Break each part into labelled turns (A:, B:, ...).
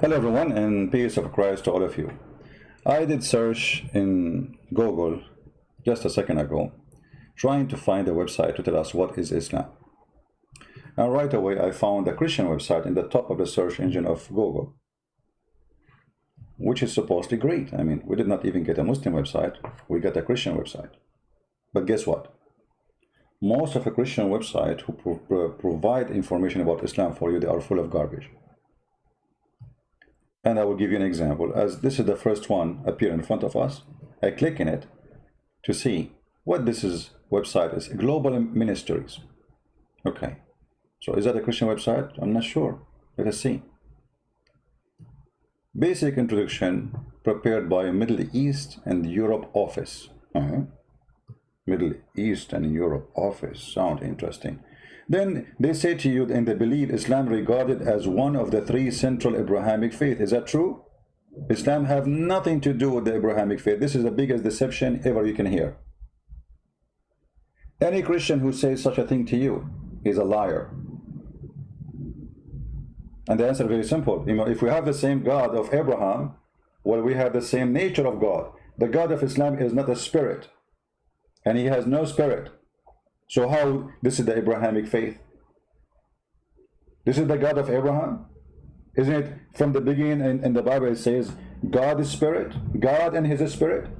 A: Hello everyone, and peace of Christ to all of you. I did search in Google just a second ago, trying to find a website to tell us what is Islam. And right away I found a Christian website in the top of the search engine of Google, which is supposedly great. I mean, we did not even get a Muslim website, we got a Christian website. But guess what? Most of the Christian websites who provide information about Islam for you, they are full of garbage. And I will give you an example. As this is the first one appear in front of us, I click in it to see what website is. Global Ministries. Okay. So is that a Christian website? I'm not sure. Let us see. Basic introduction prepared by Middle East and Europe office. Middle East and Europe office. Sound interesting. Then they say to you, and they believe Islam regarded as one of the three central Abrahamic faith. Is that true? Islam have nothing to do with the Abrahamic faith. This is the biggest deception ever you can hear. Any Christian who says such a thing to you is a liar. And the answer is very simple. You know, if we have the same God of Abraham, well, we have the same nature of God. The God of Islam is not a spirit, and he has no spirit. So how this is the Abrahamic faith? This is the God of Abraham? Isn't it from the beginning in the Bible it says God is spirit, God and his spirit?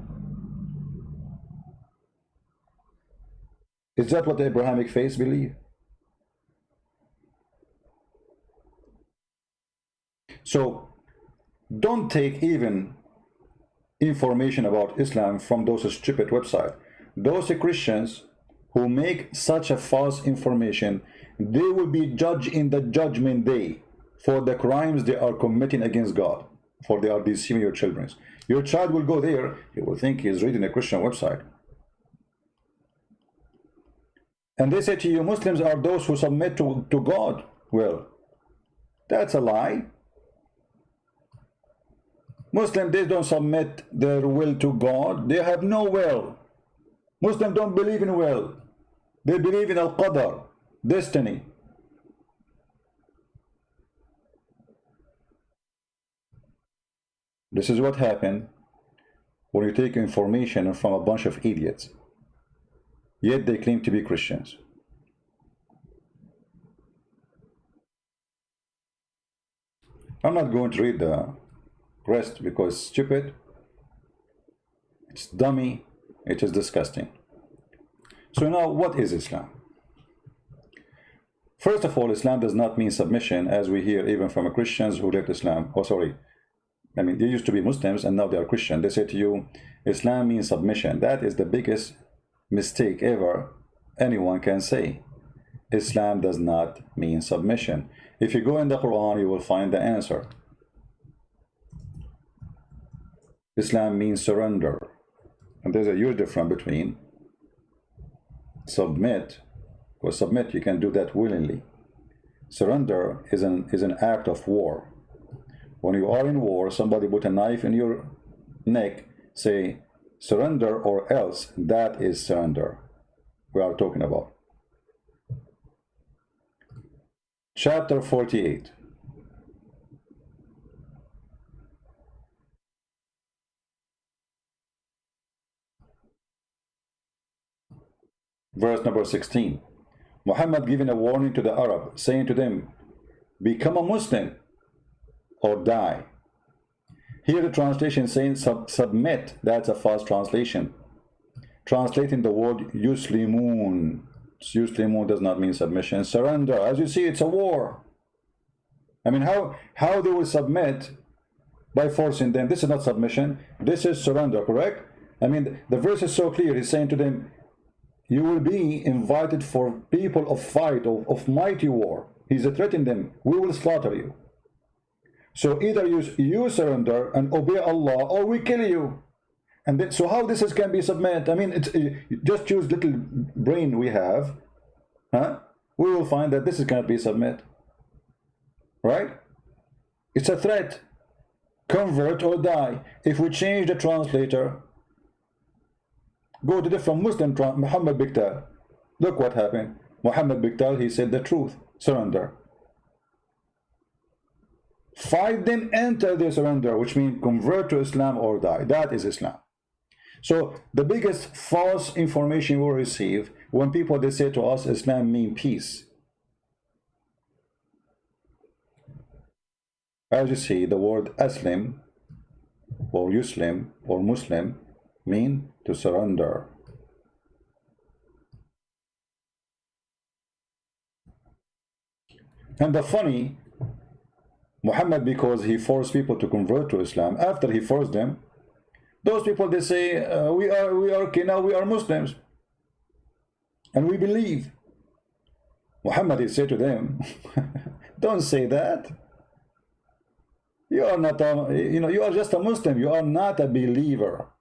A: Is that what the Abrahamic faith believe? So don't take even information about Islam from those stupid websites. Those Christians who make such a false information, they will be judged in the judgment day for the crimes they are committing against God, for they are deceiving your children. Your child will go there, he will think he is reading a Christian website. And they say to you, Muslims are those who submit to God. Well, that's a lie. Muslims, they don't submit their will to God. They have no will. Muslims don't believe in will. They believe in al-qadar, destiny. This is what happened when you take information from a bunch of idiots, yet they claim to be Christians. I'm not going to read the rest because it's stupid, it's dummy, it is disgusting. So now, what is Islam? First of all, Islam does not mean submission, as we hear even from Christians who left Islam. Oh, sorry. I mean, they used to be Muslims and now they are Christian. They say to you, Islam means submission. That is the biggest mistake ever anyone can say. Islam does not mean submission. If you go in the Quran, you will find the answer. Islam means surrender. And there's a huge difference between submit, because submit, you can do that willingly. Surrender is an act of war. When you are in war, somebody put a knife in your neck, say surrender or else. That is surrender we are talking about. Chapter 48. Verse number 16. Muhammad giving a warning to the Arab, saying to them, become a Muslim or die. Here the translation saying submit. That's a false translation. Translating the word yuslimun. Yuslimun does not mean submission. Surrender. As you see, it's a war. I mean, how they will submit? By forcing them. This is not submission. This is surrender, correct? I mean, the verse is so clear. He's saying to them, you will be invited for people of fight, of mighty war. He's threatening them. We will slaughter you. So either you surrender and obey Allah, or we kill you. And then, so how this can be submit? I mean, it's just use little brain we have, huh? We will find that this cannot be submit, right? It's a threat. Convert or die. If we change the translator, go to different Muslim Muhammad Biktal. Look what happened. Muhammad Biktal, he said the truth. Surrender. Fight them until they surrender, which means convert to Islam or die. That is Islam. So the biggest false information we receive when people they say to us Islam means peace. As you see, the word Aslim or Yuslim or Muslim mean to surrender. And the funny, Muhammad, because he forced people to convert to Islam, after he forced them, those people they say we are okay now, we are Muslims and we believe. Muhammad he said to them, don't say that. You are not you are just a Muslim, you are not a believer.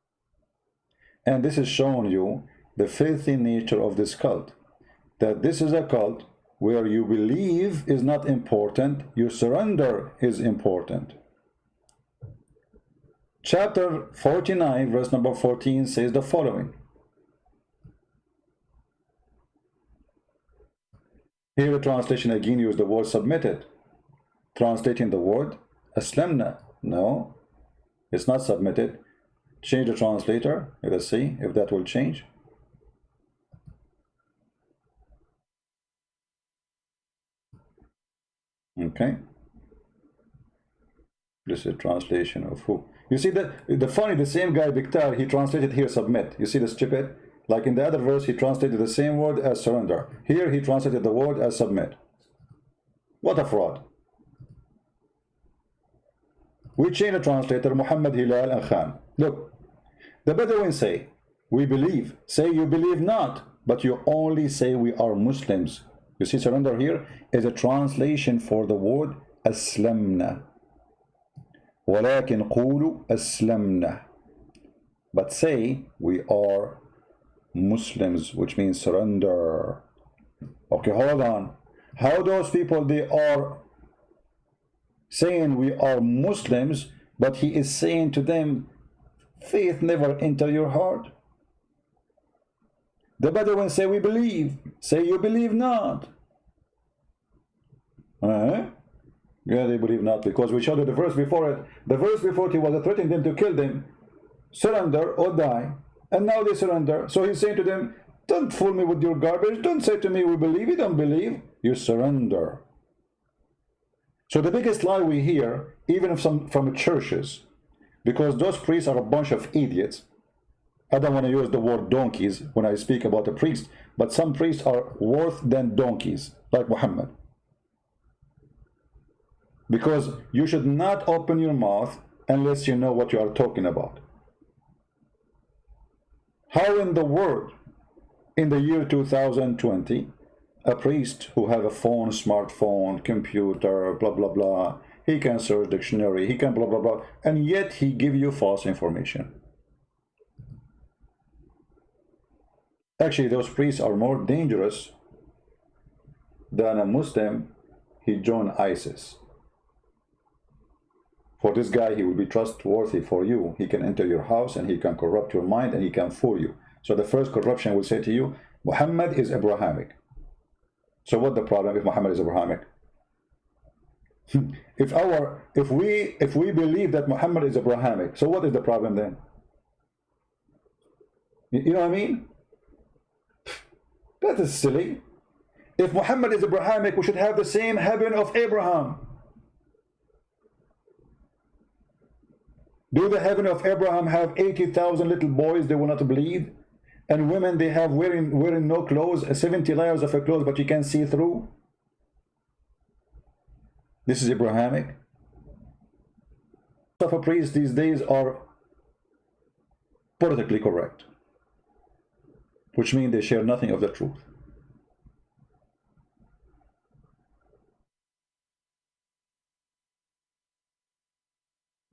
A: And this is showing you the filthy nature of this cult, that this is a cult where you believe is not important, your surrender is important. Chapter 49 verse number 14 says the following. Here the translation again used the word submitted, translating the word aslamna. No, it's not submitted. Change the translator. Let's see if that will change. Okay, this is translation of who? You see that the funny, the same guy Biktar, he translated here submit. You see the stupid? Like in the other verse, he translated the same word as surrender. Here he translated the word as submit. What a fraud. We change the translator, Muhammad Hilal and Khan. Look, the Bedouins say, we believe. Say you believe not, but you only say we are Muslims. You see, surrender here is a translation for the word aslamna. ولكن قولوا أسلمنا. But say we are Muslims, which means surrender. Okay, hold on. How those people they are saying we are Muslims, but he is saying to them, faith never enter your heart. The Bedouins say we believe. Say you believe not. Yeah, they believe not, because we showed you the verse before it. The verse before it, he was threatening them to kill them, surrender or die, and now they surrender. So he's saying to them, don't fool me with your garbage. Don't say to me we believe. You don't believe, you surrender. So the biggest lie we hear, even from churches, because those priests are a bunch of idiots. I don't want to use the word donkeys when I speak about a priest, but some priests are worse than donkeys, like Muhammad. Because you should not open your mouth unless you know what you are talking about. How in the world, in the year 2020, a priest who have a phone, smartphone, computer, blah, blah, blah, he can search dictionary, he can blah, blah, blah, and yet he give you false information? Actually, those priests are more dangerous than a Muslim. He joined ISIS. For this guy, he will be trustworthy for you. He can enter your house and he can corrupt your mind and he can fool you. So the first corruption will say to you, Muhammad is Abrahamic. So what the problem if Muhammad is Abrahamic? if we believe that Muhammad is Abrahamic, so what is the problem then? You know what I mean? That is silly. If Muhammad is Abrahamic, we should have the same heaven of Abraham. Do the heaven of Abraham have 80,000 little boys they will not bleed? And women they have wearing no clothes, 70 layers of a clothes, but you can see through? This is Abrahamic. Of a priest these days are politically correct, which means they share nothing of the truth.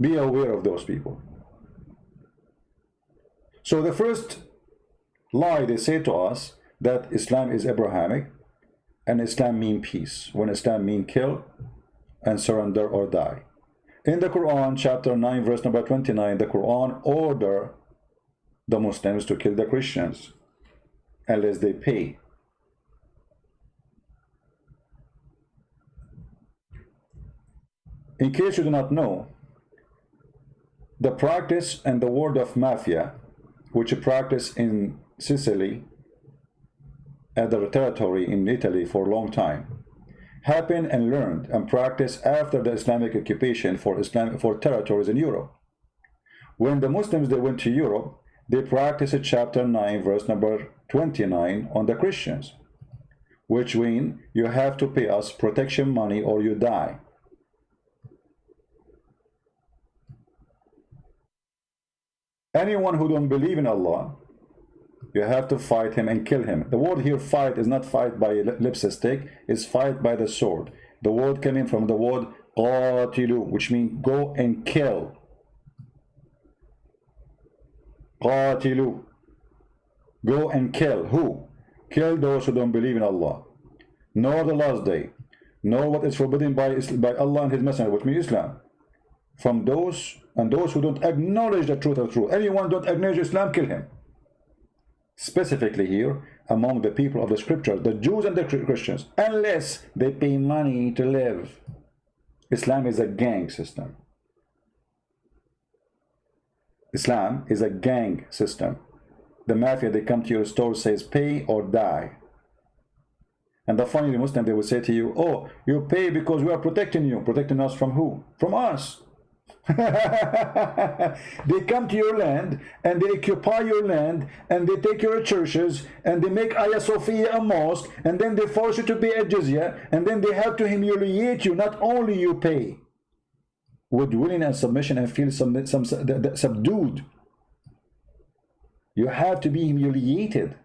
A: Be aware of those people. So the first lie they say to us that Islam is Abrahamic and Islam means peace, when Islam means kill and surrender or die. In the Quran, chapter 9, verse number 29, the Quran order the Muslims to kill the Christians unless they pay. In case you do not know, the practice and the word of mafia, which you practice in Sicily, at the territory in Italy for a long time, happened and learned and practiced after the Islamic occupation for territories in Europe. When the Muslims they went to Europe, they practiced chapter 9 verse number 29 on the Christians, which mean you have to pay us protection money or you die. Anyone who don't believe in Allah, you have to fight him and kill him. The word here fight is not fight by lipstick, it's fight by the sword. The word coming from the word qatilu, which means go and kill. Qatilu. Go and kill. Who? Kill those who don't believe in Allah, nor the last day, nor what is forbidden by Allah and His Messenger, which means Islam. From those who don't acknowledge the truth of truth. Anyone don't acknowledge Islam, kill him. Specifically here, among the people of the scriptures, the Jews and the Christians, unless they pay money to live. Islam is a gang system. Islam is a gang system. The mafia, they come to your store, says pay or die. And the funny Muslim, they will say to you, oh, you pay because we are protecting you. Protecting us from who? From us. They come to your land and they occupy your land and they take your churches and they make Hagia Sophia a mosque and then they force you to pay a jizya and then they have to humiliate you. Not only you pay with willing and submission and feel subdued, you have to be humiliated.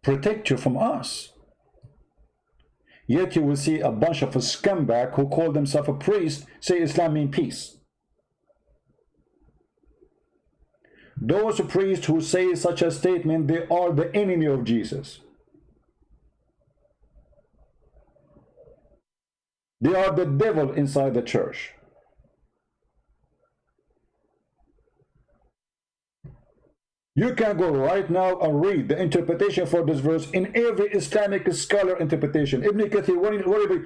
A: Protect you from us. Yet you will see a bunch of a scumbag who call themselves a priest say Islam means peace. Those priests who say such a statement, they are the enemy of Jesus. They are the devil inside the church. You can go right now and read the interpretation for this verse in every Islamic scholar interpretation. Ibn Kathir,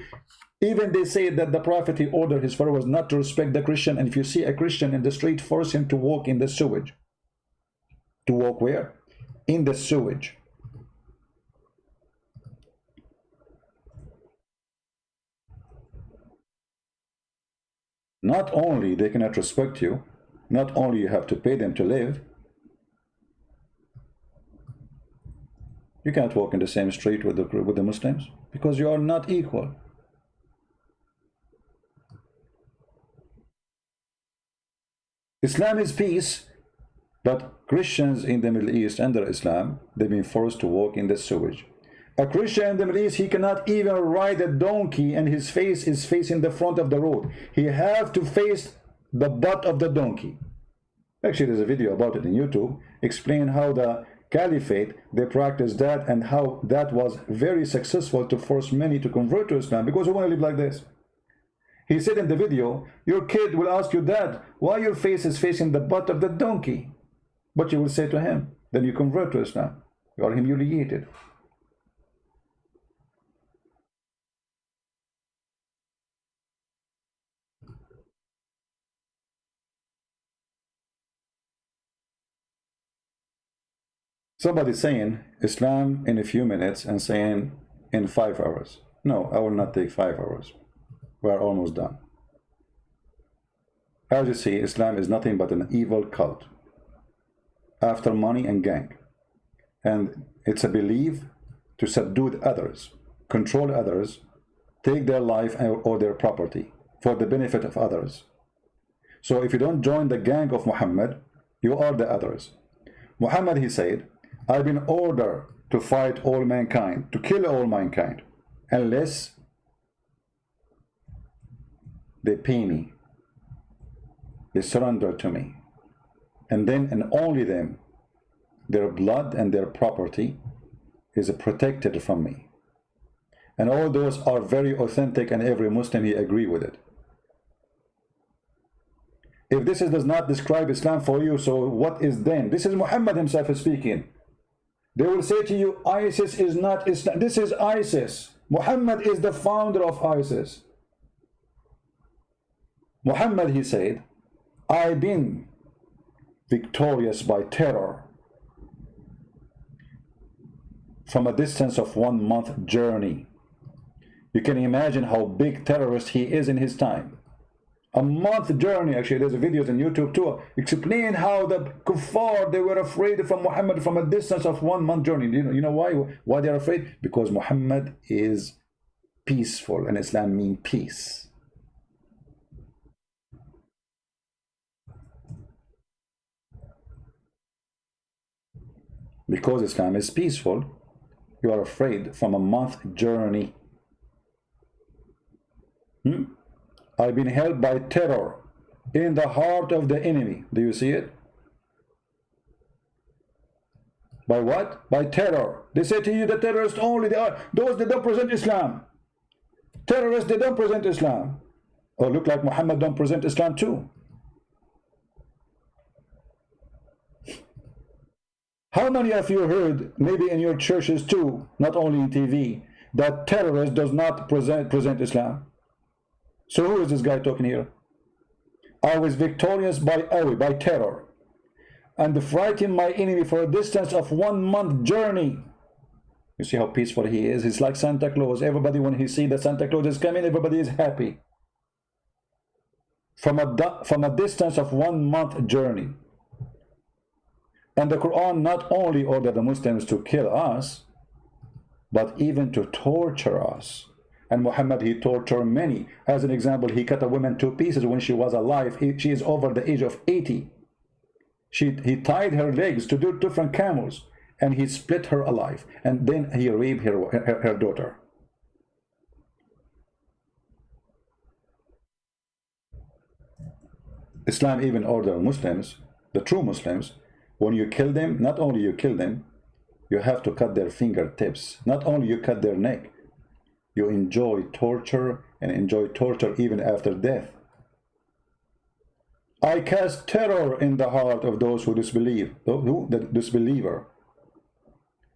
A: even they say that the Prophet, he ordered his followers not to respect the Christian, and if you see a Christian in the street, force him to walk in the sewage. To walk where? In the sewage. Not only they cannot respect you, not only you have to pay them to live, you can't walk in the same street with the Muslims because you are not equal. Islam is peace, but Christians in the Middle East under Islam, they've been forced to walk in the sewage. A Christian in the Middle East, he cannot even ride a donkey and his face is facing the front of the road. He have to face the butt of the donkey. Actually, there's a video about it in YouTube, explain how the Caliphate, they practiced that and how that was very successful to force many to convert to Islam because they want to live like this. He said in the video, your kid will ask you, Dad, why your face is facing the butt of the donkey? But you will say to him, then you convert to Islam. You are humiliated. Somebody saying Islam in a few minutes and saying in 5 hours. No, I will not take 5 hours. We are almost done. As you see, Islam is nothing but an evil cult after money and gang. And it's a belief to subdue others, control others, take their life or their property for the benefit of others. So if you don't join the gang of Muhammad, you are the others. Muhammad, he said, I've been ordered to fight all mankind, to kill all mankind, unless they pay me, they surrender to me, and then and only them, their blood and their property is protected from me. And all those are very authentic, and every Muslim, he agree with it. If this does not describe Islam for you, so what is then? This is Muhammad himself speaking. They will say to you, ISIS is not Islam. This is ISIS. Muhammad is the founder of ISIS. Muhammad, he said, I've been victorious by terror from a distance of 1 month journey. You can imagine how big terrorist he is in his time. A month journey. Actually, there's videos on YouTube too explain how the kuffar, they were afraid from Muhammad from a distance of 1 month journey. You know why they're afraid? Because Muhammad is peaceful, and Islam means peace. Because Islam is peaceful, you are afraid from a month journey. I've been held by terror in the heart of the enemy. Do you see it? By what? By terror. They say to you, the terrorists only, they are those that don't present Islam. Terrorists, they don't present Islam. Or look like Muhammad don't present Islam too. How many of you heard, maybe in your churches too, not only in TV, that terrorist does not present Islam? So who is this guy talking here? I was victorious by terror, and frightened my enemy for a distance of 1 month journey. You see how peaceful he is? He's like Santa Claus. Everybody, when he sees that Santa Claus is coming, everybody is happy. From a distance of 1 month journey. And the Quran not only ordered the Muslims to kill us, but even to torture us. And Muhammad, he tortured many. As an example, he cut a woman to pieces when she was alive. She is over the age of 80. He tied her legs to 2 different camels, and he split her alive. And then he raped her daughter. Islam even ordered Muslims, the true Muslims, when you kill them, not only you kill them, you have to cut their fingertips. Not only you cut their neck, you enjoy torture, and enjoy torture even after death. I cast terror in the heart of those who disbelieve, the disbeliever.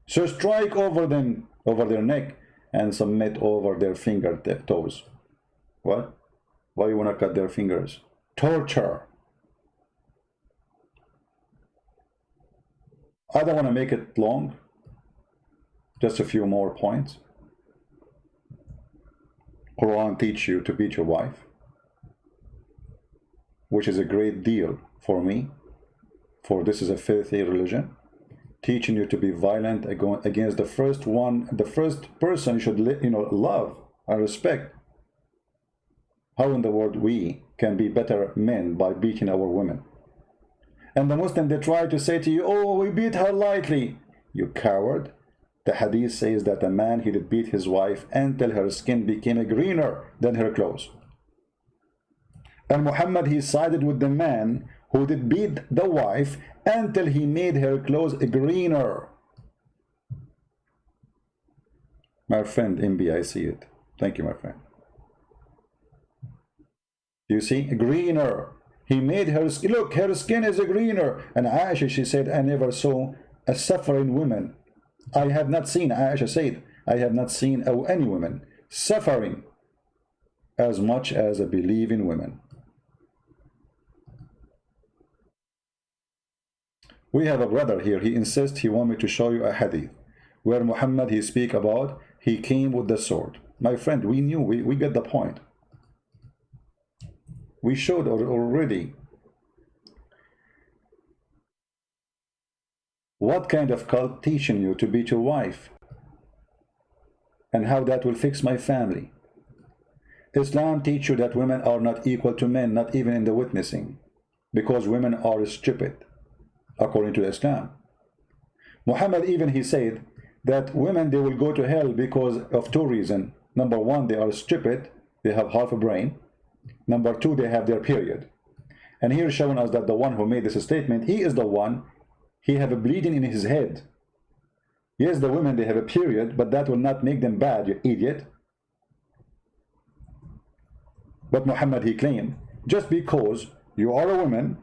A: So strike over them, over their neck, and submit over their toes. What? Why you want to cut their fingers? Torture. I don't want to make it long. Just a few more points. Quran teach you to beat your wife, which is a great deal for me, for this is a filthy religion, teaching you to be violent against the first person you should love and respect. How in the world we can be better men by beating our women? And the Muslim, they try to say to you, oh, we beat her lightly. You coward. The hadith says that a man, he did beat his wife until her skin became greener than her clothes. And Muhammad, he sided with the man who did beat the wife until he made her clothes greener. My friend MB, I see it. Thank you, my friend. You see, greener. He made her skin, look, her skin is greener. And Aisha, she said, I never saw a suffering woman. I have not seen, Aisha said, I have not seen any woman suffering as much as a believing woman. We have a brother here, he insists he wants me to show you a hadith where Muhammad, he speak about, he came with the sword. My friend, we knew, we get the point. We showed already. What kind of cult teaching you to beat your wife? And how that will fix my family? Islam teach you that women are not equal to men, not even in the witnessing, because women are stupid, according to Islam. Muhammad even, he said that women, they will go to hell because of 2 reasons. Number 1, they are stupid, they have half a brain. Number 2, they have their period. And here showing us that the one who made this statement, he is the one, he have a bleeding in his head. Yes, the women, they have a period, but that will not make them bad, you idiot. But Muhammad, he claimed, just because you are a woman,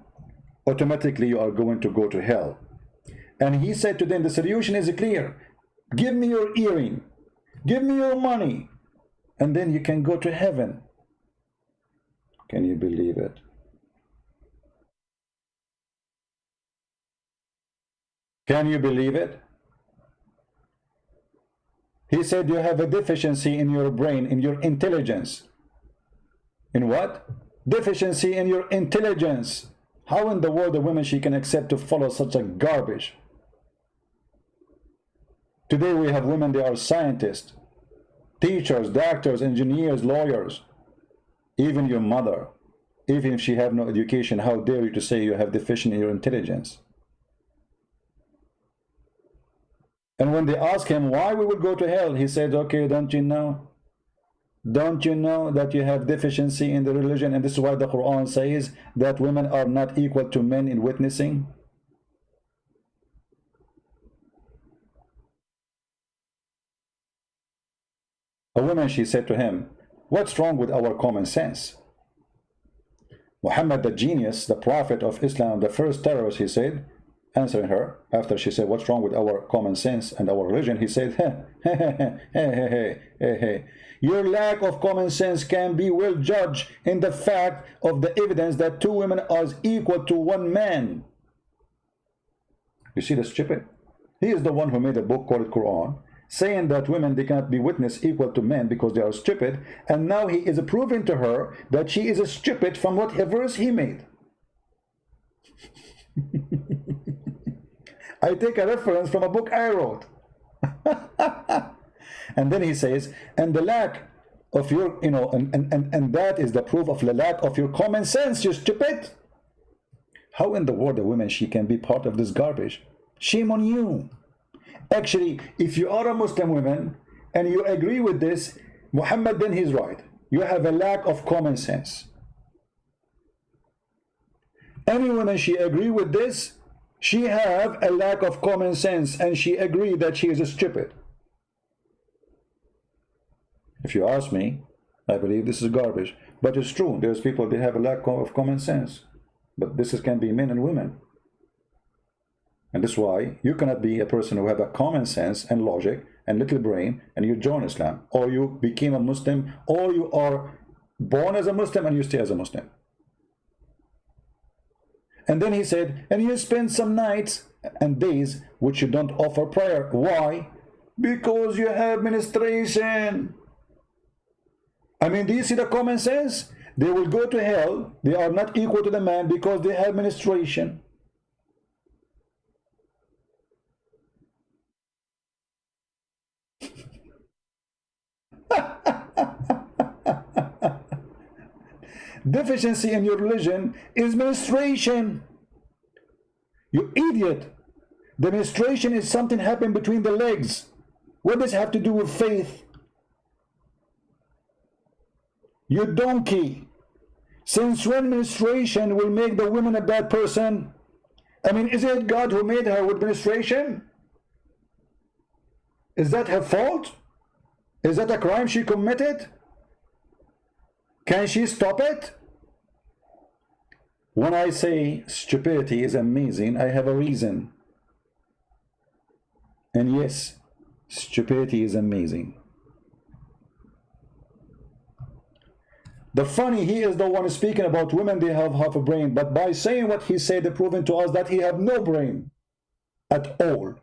A: automatically you are going to go to hell. And he said to them, the solution is clear. Give me your earring, give me your money, and then you can go to heaven. Can you believe it? Can you believe it? He said you have a deficiency in your brain, in your intelligence. In what? Deficiency in your intelligence. How in the world a woman she can accept to follow such a garbage? Today we have women, they are scientists, teachers, doctors, engineers, lawyers. Even your mother, even if she have no education, how dare you to say you have deficient in your intelligence? And when they ask him why we will go to hell, he said, okay, don't you know? Don't you know that you have deficiency in the religion? And this is why the Quran says that women are not equal to men in witnessing. A woman, she said to him, what's wrong with our common sense? Muhammad, the genius, the prophet of Islam, the first terrorist, he said, answering her, after she said, what's wrong with our common sense and our religion? He said, your lack of common sense can be well judged in the fact of the evidence that two women are equal to one man. You see the stupid? He is the one who made a book called Quran, saying that women, they cannot be witness equal to men because they are stupid, and now he is proving to her that she is a stupid from what verse he made. I take a reference from a book I wrote. And then he says, and the lack of your, and that is the proof of the lack of your common sense, you stupid. How in the world a woman, she can be part of this garbage? Shame on you. Actually, if you are a Muslim woman and you agree with this, Muhammad, then he's right. You have a lack of common sense. Any woman, she agree with this, she have a lack of common sense, and she agreed that she is a stupid. If you ask me, I believe this is garbage. But it's true, there's people, they have a lack of common sense. But this can be men and women. And that's why you cannot be a person who have a common sense and logic and little brain and you join Islam, or you became a Muslim, or you are born as a Muslim and you stay as a Muslim. And then he said, and you spend some nights and days which you don't offer prayer. Why? Because you have ministration. I mean, do you see the common sense? They will go to hell. They are not equal to the man because they have ministration. Deficiency in your religion is menstruation. You idiot. The menstruation is something happened between the legs. What does it have to do with faith? You donkey. Since when menstruation will make the woman a bad person? I mean, is it God who made her with menstruation? Is that her fault? Is that a crime she committed? Can she stop it? When I say stupidity is amazing, I have a reason. And yes, stupidity is amazing. The funny, he is the one speaking about women, they have half a brain, but by saying what he said, proving to us that he have no brain at all.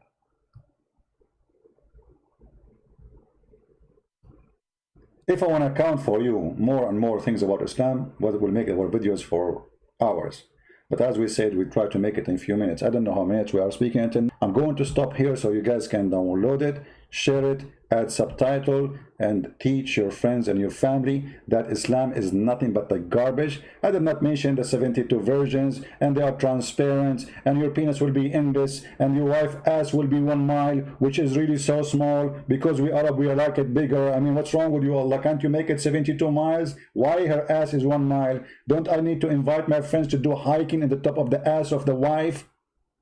A: If I want to count for you more and more things about Islam, what will make our videos for hours. But as we said, we try to make it in a few minutes. I don't know how many minutes we are speaking until. I'm going to stop here so you guys can download it, share it, add subtitle, and teach your friends and your family that Islam is nothing but the garbage. I did not mention the 72 versions, and they are transparent, and your penis will be in this, and your wife's ass will be 1 mile, which is really so small, because we Arab, we like it bigger. I mean, what's wrong with you, Allah? Can't you make it 72 miles? Why her ass is 1 mile? Don't I need to invite my friends to do hiking in the top of the ass of the wife?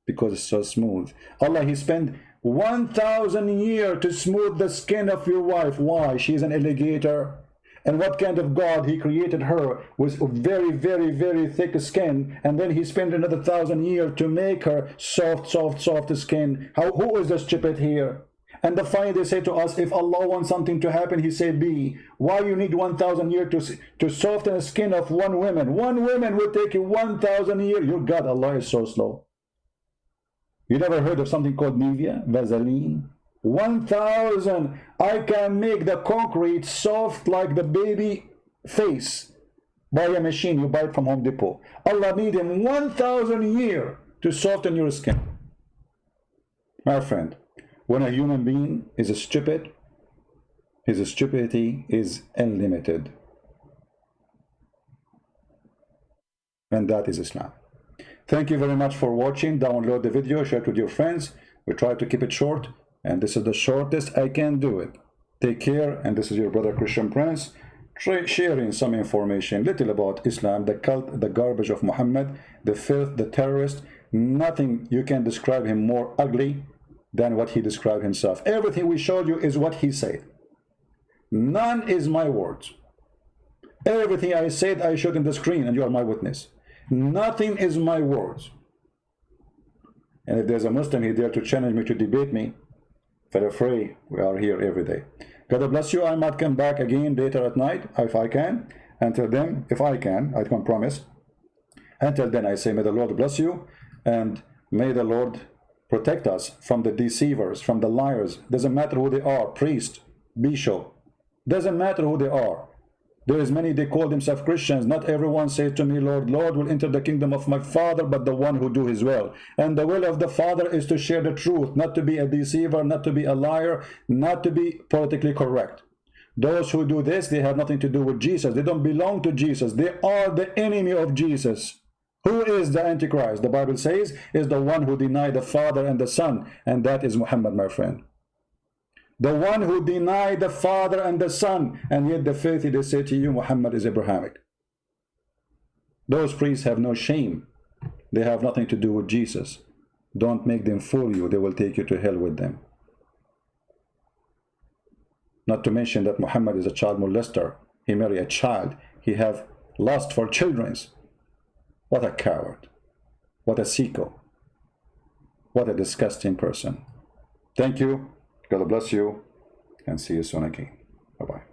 A: Because it's so smooth. Allah, he spent 1,000 years to smooth the skin of your wife. Why? She's an alligator. And what kind of God he created her with very, very, very thick skin, and then he spent another 1,000 years to make her soft, soft, soft skin. Who is the stupid here? And the funny, they say to us, if Allah wants something to happen, he say be. Why you need 1,000 years to soften the skin of one woman? One woman will take you 1,000 years. Your God, Allah is so slow. You never heard of something called Nivea, Vaseline? 1,000. I can make the concrete soft like the baby face by a machine you buy it from Home Depot. Allah need him 1,000 years to soften your skin. My friend, when a human being is stupid, his stupidity is unlimited. And that is Islam. Thank you very much for watching. Download the video, share it with your friends. We try to keep it short, and this is the shortest I can do it. Take care, and this is your brother Christian Prince, sharing some information, little about Islam, the cult, the garbage of Muhammad, the filth, the terrorist. Nothing you can describe him more ugly than what he described himself. Everything we showed you is what he said. None is my words. Everything I said, I showed in the screen, and you are my witness. Nothing is my words. And if there's a Muslim here there to challenge me, to debate me, feel free. We are here every day. God bless you. I might come back again later at night if I can. Until then, if I can, I can promise. Until then, I say, may the Lord bless you, and may the Lord protect us from the deceivers, from the liars. Doesn't matter who they are, priest, bishop. Doesn't matter who they are. There is many, they call themselves Christians. Not everyone says to me, Lord, Lord will enter the kingdom of my Father, but the one who do his will. And the will of the Father is to share the truth, not to be a deceiver, not to be a liar, not to be politically correct. Those who do this, they have nothing to do with Jesus. They don't belong to Jesus. They are the enemy of Jesus. Who is the Antichrist? The Bible says is the one who denied the Father and the Son, and that is Muhammad, my friend. The one who denied the Father and the Son, and yet the faith they say to you, Muhammad is Abrahamic. Those priests have no shame. They have nothing to do with Jesus. Don't make them fool you. They will take you to hell with them. Not to mention that Muhammad is a child molester. He married a child. He have lust for children. What a coward. What a sicko. What a disgusting person. Thank you. God bless you, and see you soon again. Bye-bye.